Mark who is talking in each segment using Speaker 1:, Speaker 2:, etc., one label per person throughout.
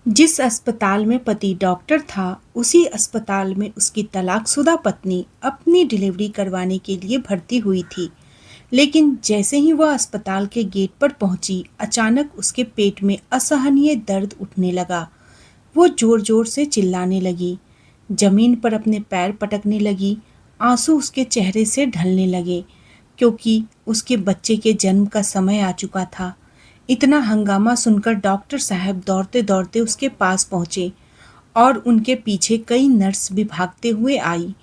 Speaker 1: जिस अस्पताल में पति डॉक्टर था, उसी अस्पताल में उसकी तलाकशुदा पत्नी अपनी डिलीवरी करवाने के लिए भर्ती हुई थी। लेकिन जैसे ही वह अस्पताल के गेट पर पहुंची, अचानक उसके पेट में असहनीय दर्द उठने लगा। वो जोर-जोर से चिल्लाने लगी, जमीन पर अपने पैर पटकने लगी, आंसू उसके चेहरे से ढलने लगे, क्योंकि उसके बच्चे के जन्म का समय आ चुका था। इतना हंगामा सुनकर डॉक्टर साहब दौड़ते-दौड़ते उसके पास पहुंचे और उनके पीछे कई नर्स भी भागते हुए आई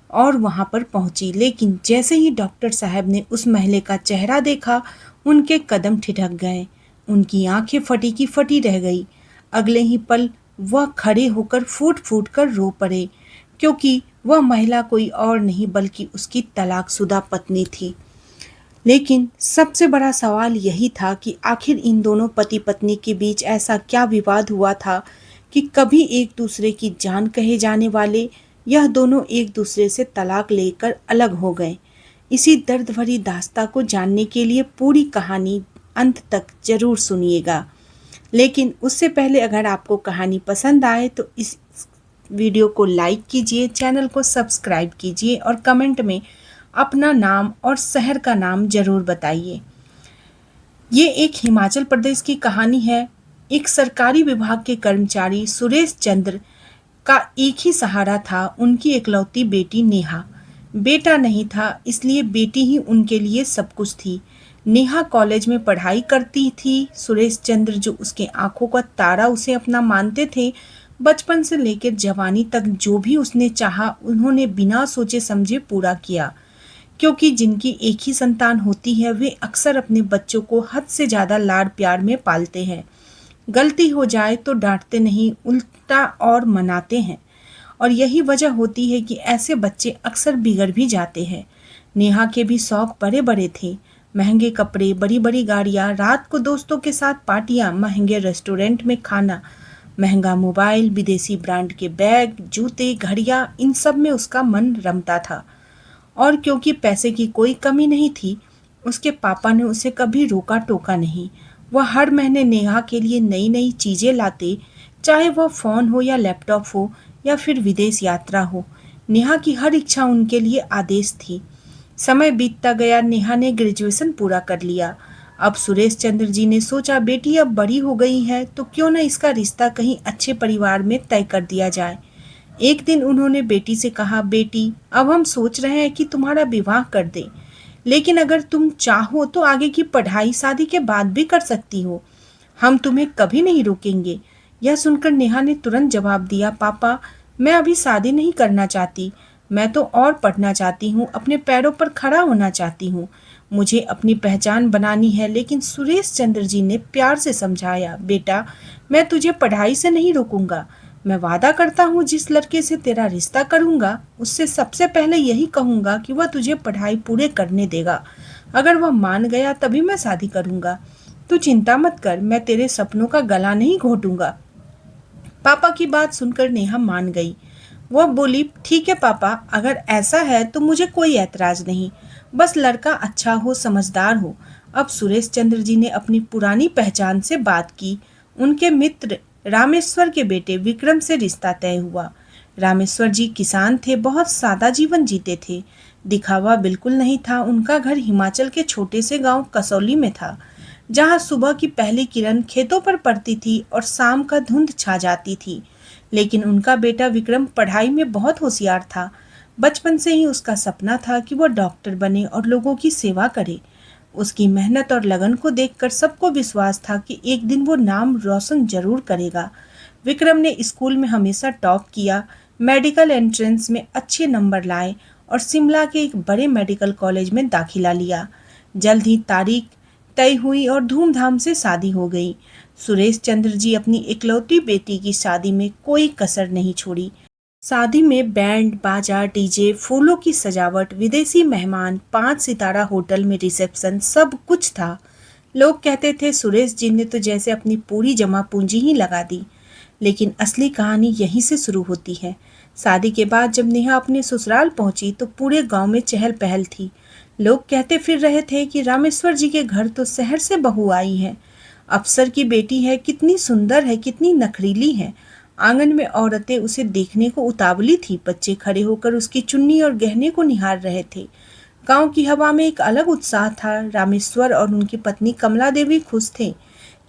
Speaker 1: और वहां पर पहुंची। लेकिन जैसे ही डॉक्टर साहब ने उस महिला का चेहरा देखा, उनके कदम ठिठक गए, उनकी आंखें फटी की फटी रह गई। अगले ही पल वह खड़े होकर फूट-फूट कर रो पड़े, क्योंकि वह महिला कोई और नहीं बल्कि उसकी तलाकशुदा पत्नी थी। लेकिन सबसे बड़ा सवाल यही था कि आखिर इन दोनों पति पत्नी के बीच ऐसा क्या विवाद हुआ था कि कभी एक दूसरे की जान कहे जाने वाले यह दोनों एक दूसरे से तलाक लेकर अलग हो गए। इसी दर्द भरी दास्तां को जानने के लिए पूरी कहानी अंत तक जरूर सुनिएगा। लेकिन उससे पहले अगर आपको कहानी पसंद आए तो इस वीडियो को लाइक कीजिए, चैनल को सब्सक्राइब कीजिए और कमेंट में अपना नाम और शहर का नाम जरूर बताइए। ये एक हिमाचल प्रदेश की कहानी है। एक सरकारी विभाग के कर्मचारी सुरेश चंद्र का एक ही सहारा था, उनकी इकलौती बेटी नेहा। बेटा नहीं था, इसलिए बेटी ही उनके लिए सब कुछ थी। नेहा कॉलेज में पढ़ाई करती थी। सुरेश चंद्र जो उसके आंखों का तारा उसे अपना मानते थे। बचपन से लेकर जवानी तक जो भी उसने चाहा, उन्होंने बिना सोचे समझे पूरा किया, क्योंकि जिनकी एक ही संतान होती है वे अक्सर अपने बच्चों को हद से ज़्यादा लाड प्यार में पालते हैं। गलती हो जाए तो डांटते नहीं, उल्टा और मनाते हैं। और यही वजह होती है कि ऐसे बच्चे अक्सर बिगड़ भी जाते हैं। नेहा के भी शौक बड़े बड़े थे। महंगे कपड़े, बड़ी बड़ी गाड़ियाँ, रात को दोस्तों के साथ पार्टियाँ, महंगे रेस्टोरेंट में खाना, महंगा मोबाइल, विदेशी ब्रांड के बैग, जूते, घड़ियाँ, इन सब में उसका मन रमता था। और क्योंकि पैसे की कोई कमी नहीं थी, उसके पापा ने उसे कभी रोका टोका नहीं। वह हर महीने नेहा के लिए नई नई चीज़ें लाते, चाहे वह फ़ोन हो या लैपटॉप हो या फिर विदेश यात्रा हो। नेहा की हर इच्छा उनके लिए आदेश थी। समय बीतता गया, नेहा ने ग्रेजुएशन पूरा कर लिया। अब सुरेश चंद्र जी ने सोचा, बेटी अब बड़ी हो गई है तो क्यों न इसका रिश्ता कहीं अच्छे परिवार में तय कर दिया जाए। एक दिन उन्होंने बेटी से कहा, बेटी अब हम सोच रहे हैं कि तुम्हारा विवाह कर दें, लेकिन अगर तुम चाहो तो आगे की पढ़ाई शादी के बाद भी कर सकती हो। हम तुम्हें कभी नहीं रोकेंगे। यह सुनकर नेहा ने तुरंत जवाब दिया, पापा मैं अभी शादी नहीं करना चाहती, मैं तो और पढ़ना चाहती हूँ, अपने पैरों पर खड़ा होना चाहती हूँ, मुझे अपनी पहचान बनानी है। लेकिन सुरेश चंद्र जी ने प्यार से समझाया, बेटा मैं तुझे पढ़ाई से नहीं रोकूंगा, मैं वादा करता हूँ जिस लड़के से तेरा रिश्ता करूंगा उससे सबसे पहले यही कहूंगा कि वह तुझे पढ़ाई पूरे करने देगा। अगर वह मान गया तभी मैं शादी करूंगा। तू चिंता मत कर, मैं तेरे सपनों का गला नहीं घोटूंगा। पापा की बात सुनकर नेहा मान गई। वह बोली, ठीक है पापा, अगर ऐसा है तो मुझे कोई ऐतराज नहीं, बस लड़का अच्छा हो, समझदार हो। अब सुरेश चंद्र जी ने अपनी पुरानी पहचान से बात की। उनके मित्र रामेश्वर के बेटे विक्रम से रिश्ता तय हुआ। रामेश्वर जी किसान थे, बहुत सादा जीवन जीते थे, दिखावा बिल्कुल नहीं था। उनका घर हिमाचल के छोटे से गांव कसौली में था, जहां सुबह की पहली किरण खेतों पर पड़ती थी और शाम का धुंध छा जाती थी। लेकिन उनका बेटा विक्रम पढ़ाई में बहुत होशियार था। बचपन से ही उसका सपना था कि वह डॉक्टर बने और लोगों की सेवा करे। उसकी मेहनत और लगन को देखकर सबको विश्वास था कि एक दिन वो नाम रोशन जरूर करेगा। विक्रम ने स्कूल में हमेशा टॉप किया, मेडिकल एंट्रेंस में अच्छे नंबर लाए और शिमला के एक बड़े मेडिकल कॉलेज में दाखिला लिया। जल्द ही तारीख तय हुई और धूमधाम से शादी हो गई। सुरेश चंद्र जी अपनी इकलौती बेटी की शादी में कोई कसर नहीं छोड़ी। शादी में बैंड बाजा, डीजे, फूलों की सजावट, विदेशी मेहमान, 5 सितारा होटल में रिसेप्शन, सब कुछ था। लोग कहते थे सुरेश जी ने तो जैसे अपनी पूरी जमा पूंजी ही लगा दी। लेकिन असली कहानी यहीं से शुरू होती है। शादी के बाद जब नेहा अपने ससुराल पहुंची तो पूरे गांव में चहल पहल थी। लोग कहते फिर रहे थे कि रामेश्वर जी के घर तो शहर से बहू आई है। अफसर की बेटी है, कितनी सुंदर है, कितनी नखरीली है। आंगन में औरतें उसे देखने को उतावली थी। बच्चे खड़े होकर उसकी चुन्नी और गहने को निहार रहे थे। गांव की हवा में एक अलग उत्साह था। रामेश्वर और उनकी पत्नी कमला देवी खुश थे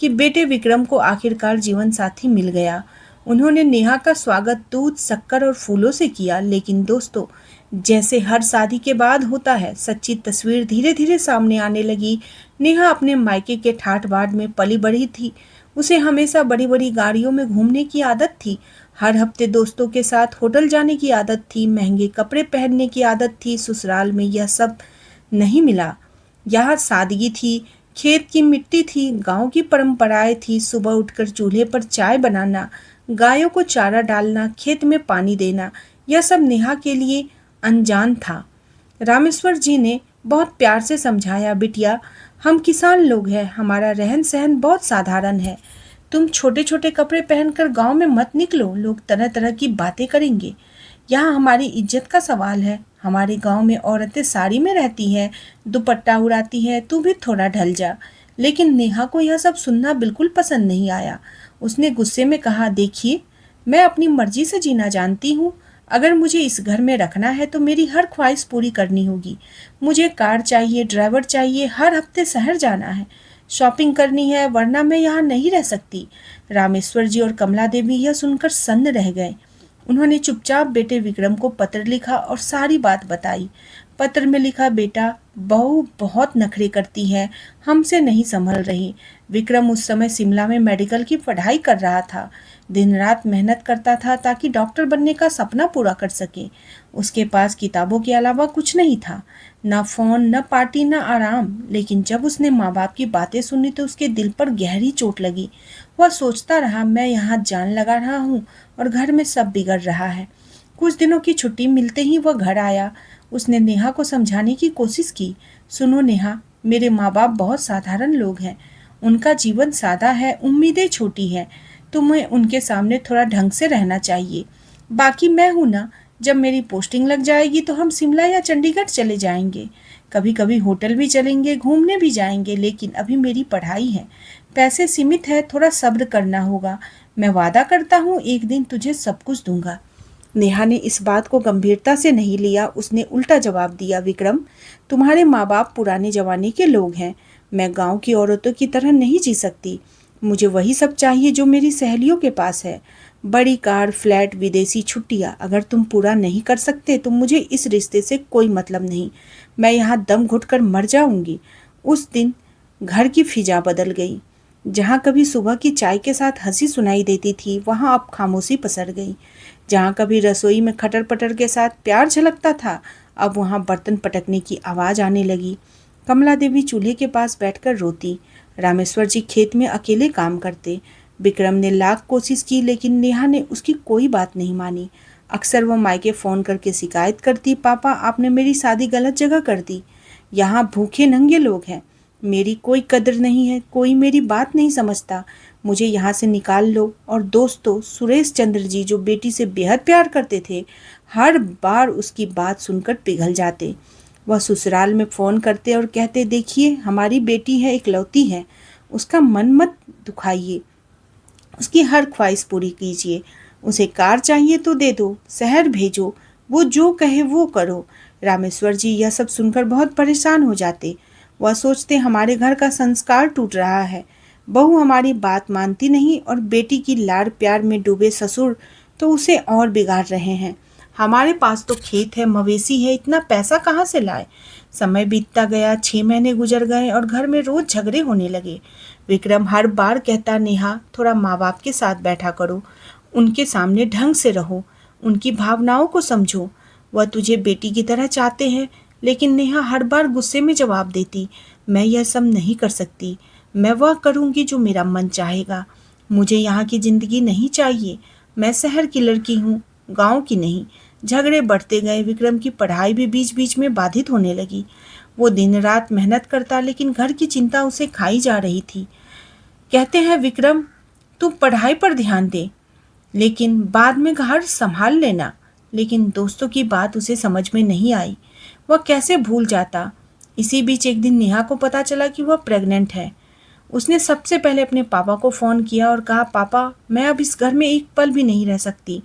Speaker 1: कि बेटे विक्रम को आखिरकार जीवन साथी मिल गया। उन्होंने नेहा का स्वागत दूध, शक्कर और फूलों से किया। लेकिन दोस्तों, जैसे हर शादी के बाद होता है, सच्ची तस्वीर धीरे धीरे सामने आने लगी। नेहा अपने मायके के ठाठ बाट में पली बढ़ी थी। उसे हमेशा बड़ी बड़ी गाड़ियों में घूमने की आदत थी। हर हफ्ते दोस्तों के साथ होटल जाने की आदत थी। महंगे कपड़े पहनने की आदत थी। ससुराल में यह सब नहीं मिला। यहाँ सादगी थी, खेत की मिट्टी थी, गांव की परंपराएं थी। सुबह उठकर चूल्हे पर चाय बनाना, गायों को चारा डालना, खेत में पानी देना, यह सब नेहा के लिए अनजान था। रामेश्वर जी ने बहुत प्यार से समझाया, बिटिया, हम किसान लोग हैं, हमारा रहन सहन बहुत साधारण है। तुम छोटे छोटे कपड़े पहनकर गांव में मत निकलो, लोग तरह तरह की बातें करेंगे। यहाँ हमारी इज्जत का सवाल है। हमारे गांव में औरतें साड़ी में रहती हैं, दुपट्टा उड़ाती हैं, तू भी थोड़ा ढल जा। लेकिन नेहा को यह सब सुनना बिल्कुल पसंद नहीं आया। उसने गुस्से में कहा, देखिए, मैं अपनी मर्जी से जीना जानती हूँ। अगर मुझे इस घर में रखना है तो मेरी हर ख्वाहिश पूरी करनी होगी। मुझे कार चाहिए, ड्राइवर चाहिए, हर हफ्ते शहर जाना है, शॉपिंग करनी है, वरना मैं यहाँ नहीं रह सकती। रामेश्वर जी और कमला देवी यह सुनकर सन्न रह गए। उन्होंने चुपचाप बेटे विक्रम को पत्र लिखा और सारी बात बताई। पत्र में लिखा, बेटा, बहू बहुत नखरे करती है, हमसे नहीं संभल रही। विक्रम उस समय शिमला में मेडिकल की पढ़ाई कर रहा था। दिन रात मेहनत करता था ताकि डॉक्टर बनने का सपना पूरा कर सके। उसके पास किताबों के अलावा कुछ नहीं था, न फोन, न पार्टी, न आराम। लेकिन जब उसने माँ बाप की बातें सुनी तो उसके दिल पर गहरी चोट लगी। वह सोचता रहा, मैं यहाँ जान लगा रहा हूँ और घर में सब बिगड़ रहा है। कुछ दिनों की छुट्टी मिलते ही वह घर आया। उसने नेहा को समझाने की कोशिश की, सुनो नेहा, मेरे माँ बाप बहुत साधारण लोग हैं। उनका जीवन सादा है, उम्मीदें छोटी हैं। तुम्हें उनके सामने थोड़ा ढंग से रहना चाहिए। बाकी मैं हूं ना, जब मेरी पोस्टिंग लग जाएगी तो हम शिमला या चंडीगढ़ चले जाएंगे। कभी कभी होटल भी चलेंगे, घूमने भी जाएंगे। लेकिन अभी मेरी पढ़ाई है, पैसे सीमित है, थोड़ा सब्र करना होगा। मैं वादा करता हूँ एक दिन तुझे सब कुछ दूंगा। नेहा ने इस बात को गंभीरता से नहीं लिया। उसने उल्टा जवाब दिया, विक्रम, तुम्हारे माँ बाप पुराने जमाने के लोग हैं। मैं गांव की औरतों की तरह नहीं जी सकती। मुझे वही सब चाहिए जो मेरी सहेलियों के पास है, बड़ी कार, फ्लैट, विदेशी छुट्टियाँ। अगर तुम पूरा नहीं कर सकते तो मुझे इस रिश्ते से कोई मतलब नहीं। मैं यहाँ दम घुटकर मर जाऊंगी। उस दिन घर की फिजा बदल गई। जहाँ कभी सुबह की चाय के साथ हंसी सुनाई देती थी, वहाँ अब खामोशी पसर गई। जहाँ कभी रसोई में खटर पटर के साथ प्यार झलकता था, अब वहाँ बर्तन पटकने की आवाज़ आने लगी। कमला देवी चूल्हे के पास बैठकर रोती। रामेश्वर जी खेत में अकेले काम करते। विक्रम ने लाख कोशिश की, लेकिन नेहा ने उसकी कोई बात नहीं मानी। अक्सर वह मायके फ़ोन करके शिकायत करती, पापा, आपने मेरी शादी गलत जगह कर दी। यहाँ भूखे नंगे लोग हैं, मेरी कोई कदर नहीं है, कोई मेरी बात नहीं समझता, मुझे यहाँ से निकाल लो। और दोस्तों, सुरेश चंद्र जी, जो बेटी से बेहद प्यार करते थे, हर बार उसकी बात सुनकर पिघल जाते। वह ससुराल में फ़ोन करते और कहते, देखिए, हमारी बेटी है, इकलौती है, उसका मन मत दुखाइए, उसकी हर ख्वाहिश पूरी कीजिए। उसे कार चाहिए तो दे दो, शहर भेजो, वो जो कहे वो करो। रामेश्वर जी यह सब सुनकर बहुत परेशान हो जाते। वह सोचते, हमारे घर का संस्कार टूट रहा है, बहू हमारी बात मानती नहीं और बेटी की लाड़ प्यार में डूबे ससुर तो उसे और बिगाड़ रहे हैं। हमारे पास तो खेत है, मवेशी है, इतना पैसा कहाँ से लाए। समय बीतता गया, 6 महीने गुजर गए और घर में रोज झगड़े होने लगे। विक्रम हर बार कहता, नेहा, थोड़ा माँ बाप के साथ बैठा करो, उनके सामने ढंग से रहो, उनकी भावनाओं को समझो, वह तुझे बेटी की तरह चाहते हैं। लेकिन नेहा हर बार गुस्से में जवाब देती, मैं यह सब नहीं कर सकती, मैं वह करूँगी जो मेरा मन चाहेगा। मुझे यहाँ की ज़िंदगी नहीं चाहिए, मैं शहर की लड़की हूँ, गांव की नहीं। झगड़े बढ़ते गए। विक्रम की पढ़ाई भी बीच बीच में बाधित होने लगी। वो दिन रात मेहनत करता, लेकिन घर की चिंता उसे खाई जा रही थी। कहते हैं, विक्रम, तू पढ़ाई पर ध्यान दे, लेकिन बाद में घर संभाल लेना। लेकिन दोस्तों की बात उसे समझ में नहीं आई। वह कैसे भूल जाता। इसी बीच एक दिन नेहा को पता चला कि वह प्रेग्नेंट है। उसने सबसे पहले अपने पापा को फ़ोन किया और कहा, पापा, मैं अब इस घर में एक पल भी नहीं रह सकती।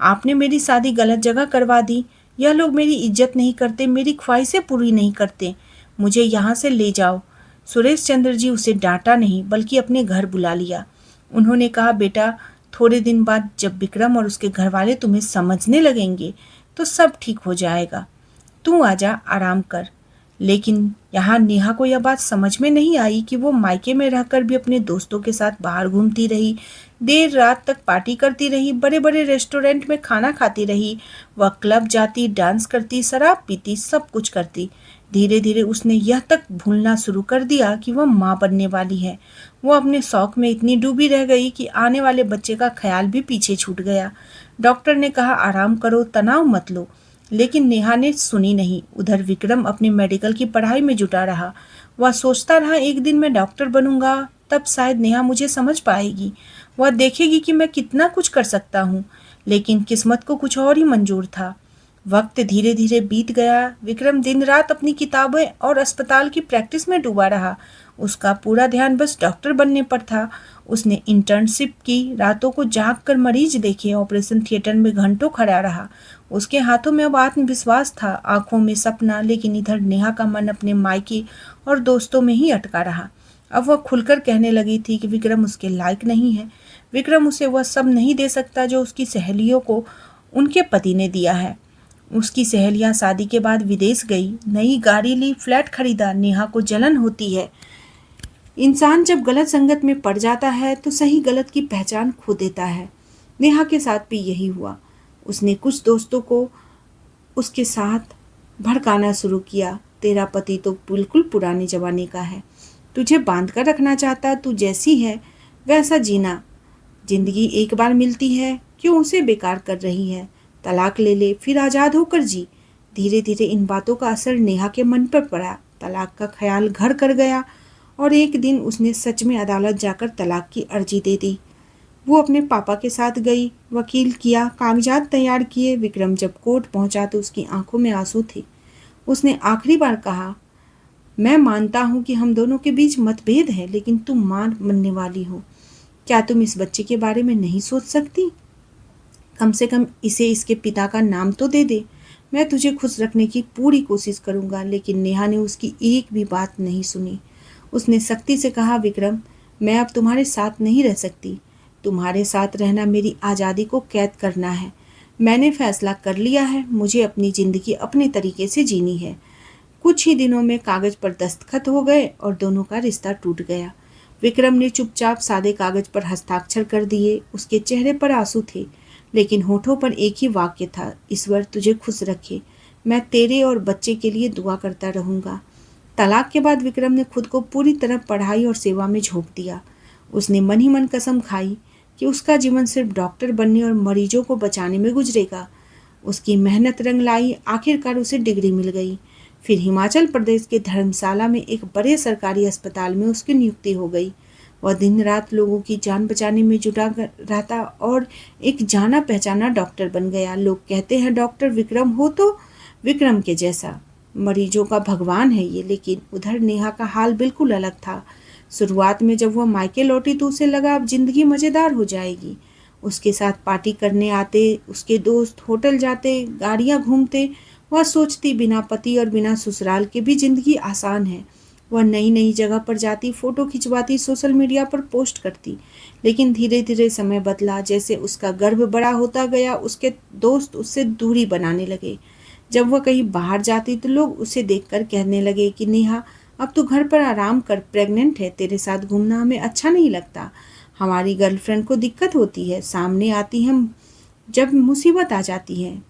Speaker 1: आपने मेरी शादी गलत जगह करवा दी। यह लोग मेरी इज्जत नहीं करते, मेरी ख्वाहिशें पूरी नहीं करते। मुझे यहाँ से ले जाओ। सुरेश चंद्र जी उसे डांटा नहीं बल्कि अपने घर बुला लिया। उन्होंने कहा, बेटा, थोड़े दिन बाद जब विक्रम और उसके घर वाले तुम्हें समझने लगेंगे तो सब ठीक हो जाएगा। तू आजा, आराम कर। लेकिन यहाँ नेहा को यह बात समझ में नहीं आई कि वो मायके में रहकर भी अपने दोस्तों के साथ बाहर घूमती रही, देर रात तक पार्टी करती रही, बड़े बड़े रेस्टोरेंट में खाना खाती रही। वह क्लब जाती, डांस करती, शराब पीती, सब कुछ करती। धीरे धीरे उसने यह तक भूलना शुरू कर दिया कि वह माँ बनने वाली है। वो अपने शौक में इतनी डूबी रह गई कि आने वाले बच्चे का ख्याल भी पीछे छूट गया। डॉक्टर ने कहा, आराम करो, तनाव मत लो, लेकिन नेहा ने सुनी नहीं। उधर विक्रम अपनी मेडिकल की पढ़ाई में जुटा रहा। वह सोचता रहा, एक दिन मैं डॉक्टर बनूंगा, तब शायद नेहा मुझे समझ पाएगी। वह देखेगी कि मैं कितना कुछ कर सकता हूँ। लेकिन किस्मत को कुछ और ही मंजूर था। वक्त धीरे धीरे बीत गया। विक्रम दिन रात अपनी किताबें और अस्पताल की प्रैक्टिस में डूबा रहा। उसका पूरा ध्यान बस डॉक्टर बनने पर था। उसने इंटर्नशिप की, रातों को जाग कर मरीज देखे, ऑपरेशन थिएटर में घंटों खड़ा रहा। उसके हाथों में अब आत्मविश्वास था, आंखों में सपना। लेकिन इधर नेहा का मन अपने मायके और दोस्तों में ही अटका रहा। अब वह खुलकर कहने लगी थी कि विक्रम उसके लायक नहीं है। विक्रम उसे वह सब नहीं दे सकता जो उसकी सहेलियों को उनके पति ने दिया है। उसकी सहेलियां शादी के बाद विदेश गई, नई गाड़ी ली, फ्लैट खरीदा। नेहा को जलन होती है। इंसान जब गलत संगत में पड़ जाता है तो सही गलत की पहचान खो देता है। नेहा के साथ भी यही हुआ। उसने कुछ दोस्तों को उसके साथ भड़काना शुरू किया। तेरा पति तो बिल्कुल पुराने जमाने का है, तुझे बांध कर रखना चाहता, तू जैसी है वैसा जीना। जिंदगी एक बार मिलती है, क्यों उसे बेकार कर रही है? तलाक ले ले, फिर आज़ाद होकर जी। धीरे धीरे इन बातों का असर नेहा के मन पर पड़ा। तलाक का ख्याल घर कर गया और एक दिन उसने सच में अदालत जाकर तलाक की अर्जी दे दी। वो अपने पापा के साथ गई, वकील किया, कागजात तैयार किए। विक्रम जब कोर्ट पहुंचा तो उसकी आंखों में आंसू थे। उसने आखिरी बार कहा, मैं मानता हूं कि हम दोनों के बीच मतभेद है, लेकिन तुम मां बनने वाली हो। क्या तुम इस बच्चे के बारे में नहीं सोच सकती? कम से कम इसे इसके पिता का नाम तो दे दे। मैं तुझे खुश रखने की पूरी कोशिश करूंगा। लेकिन नेहा ने उसकी एक भी बात नहीं सुनी। उसने सख्ती से कहा, विक्रम, मैं अब तुम्हारे साथ नहीं रह सकती। तुम्हारे साथ रहना मेरी आज़ादी को कैद करना है। मैंने फैसला कर लिया है, मुझे अपनी ज़िंदगी अपने तरीके से जीनी है। कुछ ही दिनों में कागज़ पर दस्तखत हो गए और दोनों का रिश्ता टूट गया। विक्रम ने चुपचाप सादे कागज़ पर हस्ताक्षर कर दिए। उसके चेहरे पर आंसू थे, लेकिन होठों पर एक ही वाक्य था, ईश्वर तुझे खुश रखे। मैं तेरे और बच्चे के लिए दुआ करता रहूँगा। तलाक के बाद विक्रम ने खुद को पूरी तरह पढ़ाई और सेवा में झोंक दिया। उसने मन ही मन कसम खाई कि उसका जीवन सिर्फ डॉक्टर बनने और मरीजों को बचाने में गुजरेगा। उसकी मेहनत रंग लाई। आखिरकार उसे डिग्री मिल गई। फिर हिमाचल प्रदेश के धर्मशाला में एक बड़े सरकारी अस्पताल में उसकी नियुक्ति हो गई। वह दिन रात लोगों की जान बचाने में जुटा रहता और एक जाना पहचाना डॉक्टर बन गया। लोग कहते हैं डॉक्टर विक्रम हो तो विक्रम के जैसा मरीजों का भगवान है ये। लेकिन उधर नेहा का हाल बिल्कुल अलग था। शुरुआत में जब वह मायके लौटी तो उसे लगा अब जिंदगी मज़ेदार हो जाएगी। उसके साथ पार्टी करने आते उसके दोस्त, होटल जाते, गाड़ियाँ घूमते। वह सोचती बिना पति और बिना ससुराल के भी जिंदगी आसान है। वह नई नई जगह पर जाती, फ़ोटो खिंचवाती, सोशल मीडिया पर पोस्ट करती। लेकिन धीरे धीरे समय बदला। जैसे उसका गर्व बड़ा होता गया, उसके दोस्त उससे दूरी बनाने लगे। जब वह कहीं बाहर जाती तो लोग उसे देखकर कहने लगे कि नेहा, अब तू घर पर आराम कर, प्रेग्नेंट है, तेरे साथ घूमना हमें अच्छा नहीं लगता। हमारी गर्लफ्रेंड को दिक्कत होती है, सामने आती हम जब मुसीबत आ जाती है।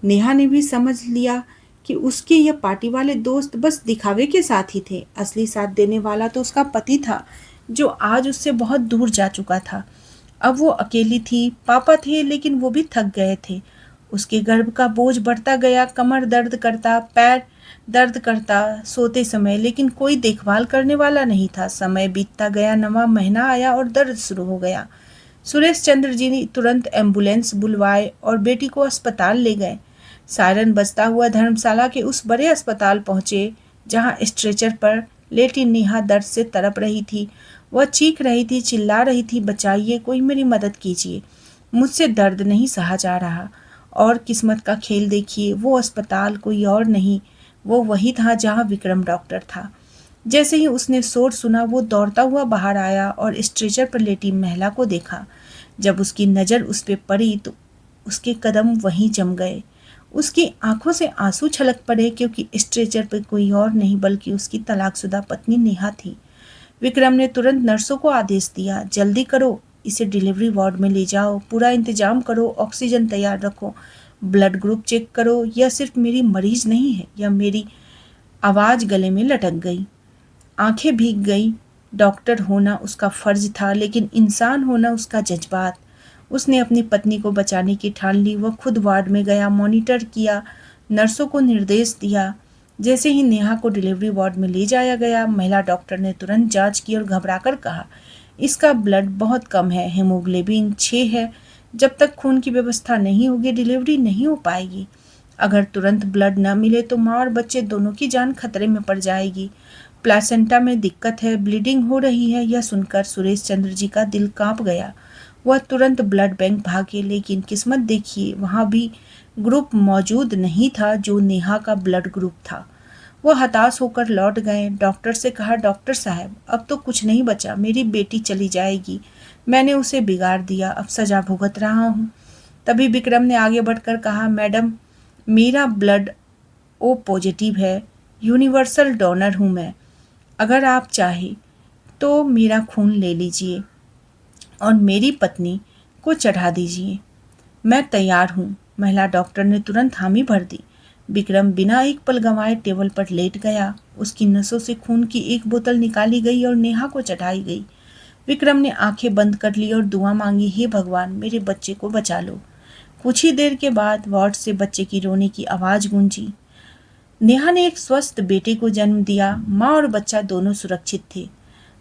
Speaker 1: नेहा ने भी समझ लिया कि उसके ये पार्टी वाले दोस्त बस दिखावे के साथ ही थे। असली साथ देने वाला तो उसका पति था, जो आज उससे बहुत दूर जा चुका था। अब वो अकेली थी। पापा थे, लेकिन वो भी थक गए थे। उसके गर्भ का बोझ बढ़ता गया। कमर दर्द करता, पैर दर्द करता सोते समय, लेकिन कोई देखभाल करने वाला नहीं था। समय बीतता गया, नवा महीना आया और दर्द शुरू हो गया। सुरेश चंद्र जी ने तुरंत एम्बुलेंस बुलवाए और बेटी को अस्पताल ले गए। सायरन बजता हुआ धर्मशाला के उस बड़े अस्पताल पहुंचे, जहां स्ट्रेचर पर लेटी नेहा दर्द से तड़प रही थी। वह चीख रही थी, चिल्ला रही थी, बचाइए, कोई मेरी मदद कीजिए, मुझसे दर्द नहीं सहा जा रहा। और किस्मत का खेल देखिए, वो अस्पताल कोई और नहीं, वो वही था जहाँ विक्रम डॉक्टर था। जैसे ही उसने शोर सुना, वो दौड़ता हुआ बाहर आया और स्ट्रेचर पर लेटी महिला को देखा। जब उसकी नज़र उस पर पड़ी तो उसके कदम वहीं जम गए। उसकी आंखों से आंसू छलक पड़े, क्योंकि स्ट्रेचर पर कोई और नहीं बल्कि उसकी तलाकशुदा पत्नी नेहा थी। विक्रम ने तुरंत नर्सों को आदेश दिया, जल्दी करो, इसे डिलीवरी वार्ड में ले जाओ, पूरा इंतजाम करो, ऑक्सीजन तैयार रखो, ब्लड ग्रुप चेक करो। यह सिर्फ मेरी मरीज नहीं है, यह मेरी। आवाज़ गले में लटक गई, आंखें भीग गई। डॉक्टर होना उसका फर्ज था, लेकिन इंसान होना उसका जज्बात। उसने अपनी पत्नी को बचाने की ठान ली। वह खुद वार्ड में गया, मॉनिटर किया, नर्सों को निर्देश दिया। जैसे ही नेहा को डिलीवरी वार्ड में ले जाया गया, महिला डॉक्टर ने तुरंत जांच की और घबराकर कहा, इसका ब्लड बहुत कम है, हेमोग्लोबिन 6 है। जब तक खून की व्यवस्था नहीं होगी, डिलीवरी नहीं हो पाएगी। अगर तुरंत ब्लड न मिले तो माँ और बच्चे दोनों की जान खतरे में पड़ जाएगी। प्लासेंटा में दिक्कत है, ब्लीडिंग हो रही है। यह सुनकर सुरेश चंद्र जी का दिल कांप गया। वह तुरंत ब्लड बैंक भागे, लेकिन किस्मत देखिए, वहाँ भी ग्रुप मौजूद नहीं था जो नेहा का ब्लड ग्रुप था। वह हताश होकर लौट गए। डॉक्टर से कहा, डॉक्टर साहब, अब तो कुछ नहीं बचा, मेरी बेटी चली जाएगी, मैंने उसे बिगाड़ दिया, अब सजा भुगत रहा हूँ। तभी विक्रम ने आगे बढ़कर कहा, मैडम, मेरा ब्लड ओ पॉजिटिव है, यूनिवर्सल डोनर हूँ मैं। अगर आप चाहें तो मेरा खून ले लीजिए और मेरी पत्नी को चढ़ा दीजिए, मैं तैयार हूँ। महिला डॉक्टर ने तुरंत हामी भर दी। विक्रम बिना एक पल गंवाए टेबल पर लेट गया। उसकी नसों से खून की एक बोतल निकाली गई और नेहा को चढ़ाई गई। विक्रम ने आंखें बंद कर ली और दुआ मांगी, हे भगवान, मेरे बच्चे को बचा लो। कुछ ही देर के बाद वार्ड से बच्चे की रोने की आवाज़ गूंजी। नेहा ने एक स्वस्थ बेटे को जन्म दिया। माँ और बच्चा दोनों सुरक्षित थे।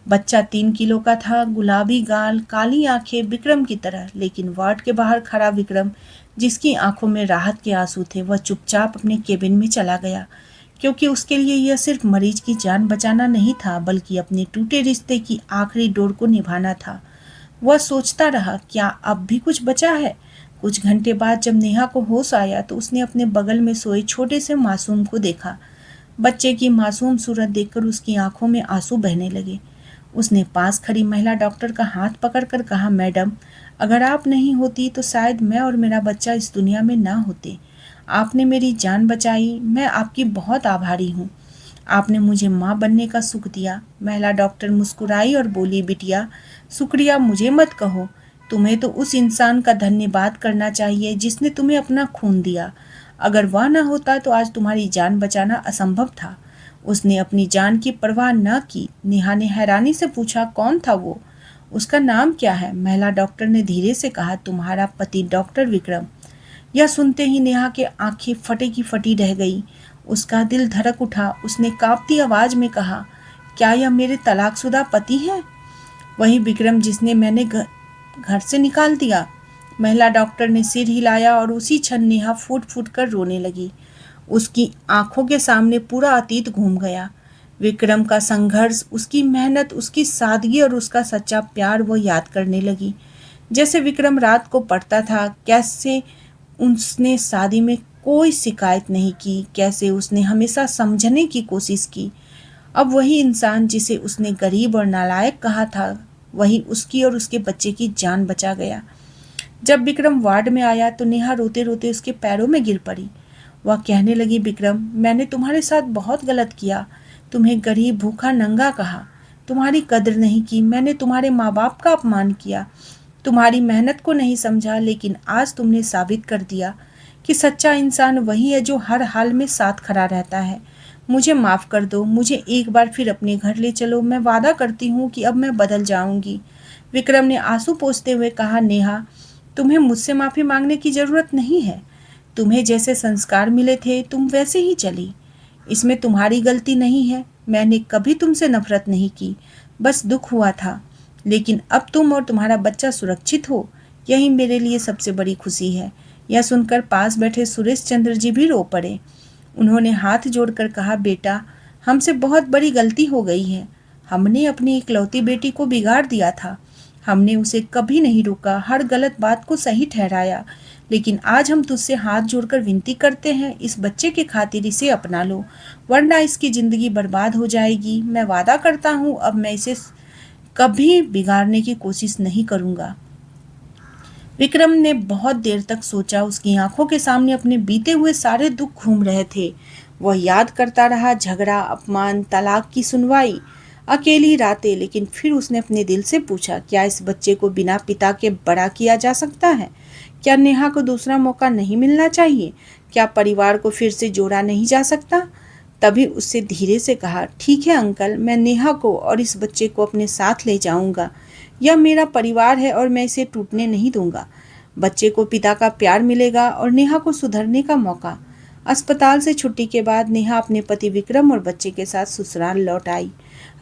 Speaker 1: बच्चा 3 किलो का था, गुलाबी गाल, काली आंखें, विक्रम की तरह। लेकिन वार्ड के बाहर खड़ा विक्रम, जिसकी आंखों में राहत के आंसू थे, वह चुपचाप अपने केबिन में चला गया, क्योंकि उसके लिए यह सिर्फ मरीज की जान बचाना नहीं था, बल्कि अपने टूटे रिश्ते की आखिरी डोर को निभाना था। वह सोचता रहा, क्या अब भी कुछ बचा है? कुछ घंटे बाद जब नेहा को होश आया तो उसने अपने बगल में सोए छोटे से मासूम को देखा। बच्चे की मासूम सूरत देखकर उसकी आंखों में आंसू बहने लगे। उसने पास खड़ी महिला डॉक्टर का हाथ पकड़कर कहा, मैडम, अगर आप नहीं होती तो शायद मैं और मेरा बच्चा इस दुनिया में ना होते। आपने मेरी जान बचाई, मैं आपकी बहुत आभारी हूँ। आपने मुझे माँ बनने का सुख दिया। महिला डॉक्टर मुस्कुराई और बोली, बिटिया, शुक्रिया मुझे मत कहो, तुम्हें तो उस इंसान का धन्यवाद करना चाहिए जिसने तुम्हें अपना खून दिया। अगर वह न होता तो आज तुम्हारी जान बचाना असंभव था। उसने अपनी जान की परवाह न की। नेहा ने हैरानी से पूछा, कौन था वो? उसका नाम क्या है? महिला डॉक्टर ने धीरे से कहा, तुम्हारा पति डॉक्टर विक्रम। यह सुनते ही नेहा के आंखें फटे की फटी रह गई। उसका दिल धड़क उठा। उसने कांपती आवाज में कहा, क्या यह मेरे तलाकशुदा पति हैं? वही विक्रम जिसने मैंने घर से निकाल दिया। महिला डॉक्टर ने सिर हिलाया और उसी क्षण नेहा फूट फूट कर रोने लगी। उसकी आंखों के सामने पूरा अतीत घूम गया। विक्रम का संघर्ष, उसकी मेहनत, उसकी सादगी और उसका सच्चा प्यार वो याद करने लगी। जैसे विक्रम रात को पढ़ता था, कैसे उसने शादी में कोई शिकायत नहीं की, कैसे उसने हमेशा समझने की कोशिश की। अब वही इंसान जिसे उसने गरीब और नालायक कहा था, वही उसकी और उसके बच्चे की जान बचा गया। जब विक्रम वार्ड में आया तो नेहा रोते रोते उसके पैरों में गिर पड़ी। वह कहने लगी, विक्रम, मैंने तुम्हारे साथ बहुत गलत किया। तुम्हें गरीब, भूखा, नंगा कहा, तुम्हारी कद्र नहीं की। मैंने तुम्हारे माँ बाप का अपमान किया, तुम्हारी मेहनत को नहीं समझा। लेकिन आज तुमने साबित कर दिया कि सच्चा इंसान वही है जो हर हाल में साथ खड़ा रहता है। मुझे माफ़ कर दो, मुझे एक बार फिर अपने घर ले चलो। मैं वादा करती हूँ कि अब मैं बदल जाऊंगी। विक्रम ने आंसू पोंछते हुए कहा, नेहा, तुम्हें मुझसे माफ़ी मांगने की ज़रूरत नहीं है। तुम्हें जैसे संस्कार मिले थे तुम वैसे ही चली। इसमें तुम्हारी गलती नहीं है। मैंने कभी तुमसे नफरत नहीं की, बस दुख हुआ था। लेकिन अब तुम और तुम्हारा बच्चा सुरक्षित हो, यही मेरे लिए सबसे बड़ी खुशी है। यह सुनकर पास बैठे सुरेश चंद्र जी भी रो पड़े। उन्होंने हाथ जोड़कर कहा, बेटा, हमसे बहुत बड़ी गलती हो गई है। हमने अपनी इकलौती बेटी को बिगाड़ दिया था। हमने उसे कभी नहीं रोका, हर गलत बात को सही ठहराया। लेकिन आज हम तुझसे हाथ जोड़कर विनती करते हैं, इस बच्चे के खातिर इसे अपना लो, वरना इसकी जिंदगी बर्बाद हो जाएगी। मैं वादा करता हूँ अब मैं इसे कभी बिगाड़ने की कोशिश नहीं करूँगा। विक्रम ने बहुत देर तक सोचा। उसकी आंखों के सामने अपने बीते हुए सारे दुख घूम रहे थे। वह याद करता रहा झगड़ा, अपमान, तलाक की सुनवाई, अकेली रातें। लेकिन फिर उसने अपने दिल से पूछा, क्या इस बच्चे को बिना पिता के बड़ा किया जा सकता है? क्या नेहा को दूसरा मौका नहीं मिलना चाहिए? क्या परिवार को फिर से जोड़ा नहीं जा सकता? तभी उससे धीरे से कहा, ठीक है अंकल, मैं नेहा को और इस बच्चे को अपने साथ ले जाऊंगा। यह मेरा परिवार है और मैं इसे टूटने नहीं दूंगा। बच्चे को पिता का प्यार मिलेगा और नेहा को सुधरने का मौका। अस्पताल से छुट्टी के बाद नेहा अपने पति विक्रम और बच्चे के साथ ससुराल लौट आई।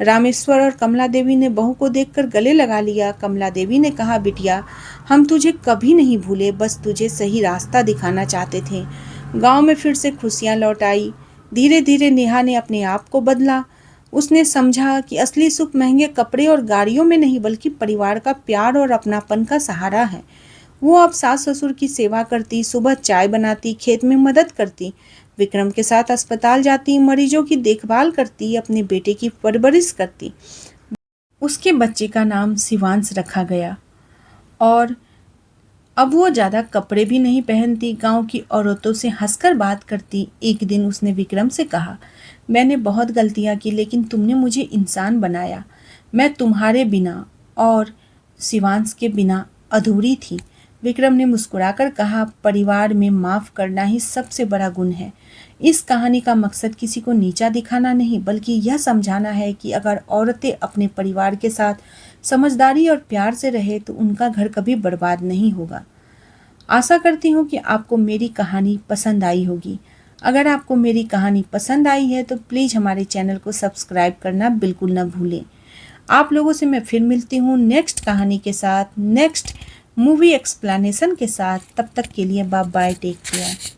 Speaker 1: रामेश्वर और कमला देवी ने बहू को देखकर गले लगा लिया। कमला देवी ने कहा, बिटिया, हम तुझे कभी नहीं भूले, बस तुझे सही रास्ता दिखाना चाहते थे। गांव में फिर से खुशियां लौट आई। धीरे धीरे नेहा ने अपने आप को बदला। उसने समझा कि असली सुख महंगे कपड़े और गाड़ियों में नहीं, बल्कि परिवार का प्यार और अपनापन का सहारा है। वो अब सास ससुर की सेवा करती, सुबह चाय बनाती, खेत में मदद करती, विक्रम के साथ अस्पताल जाती, मरीजों की देखभाल करती, अपने बेटे की परवरिश करती। उसके बच्चे का नाम शिवांश रखा गया और अब वो ज़्यादा कपड़े भी नहीं पहनती, गांव की औरतों से हंसकर बात करती। एक दिन उसने विक्रम से कहा, मैंने बहुत गलतियां की, लेकिन तुमने मुझे इंसान बनाया। मैं तुम्हारे बिना और शिवांश के बिना अधूरी थी। विक्रम ने मुस्कुराकर कहा, परिवार में माफ़ करना ही सबसे बड़ा गुण है। इस कहानी का मकसद किसी को नीचा दिखाना नहीं, बल्कि यह समझाना है कि अगर औरतें अपने परिवार के साथ समझदारी और प्यार से रहे तो उनका घर कभी बर्बाद नहीं होगा। आशा करती हूँ कि आपको मेरी कहानी पसंद आई होगी। अगर आपको मेरी कहानी पसंद आई है तो प्लीज़ हमारे चैनल को सब्सक्राइब करना बिल्कुल न भूलें। आप लोगों से मैं फिर मिलती हूँ नेक्स्ट कहानी के साथ, नेक्स्ट मूवी एक्सप्लेनेशन के साथ। तब तक के लिए बाय बाय, टेक केयर।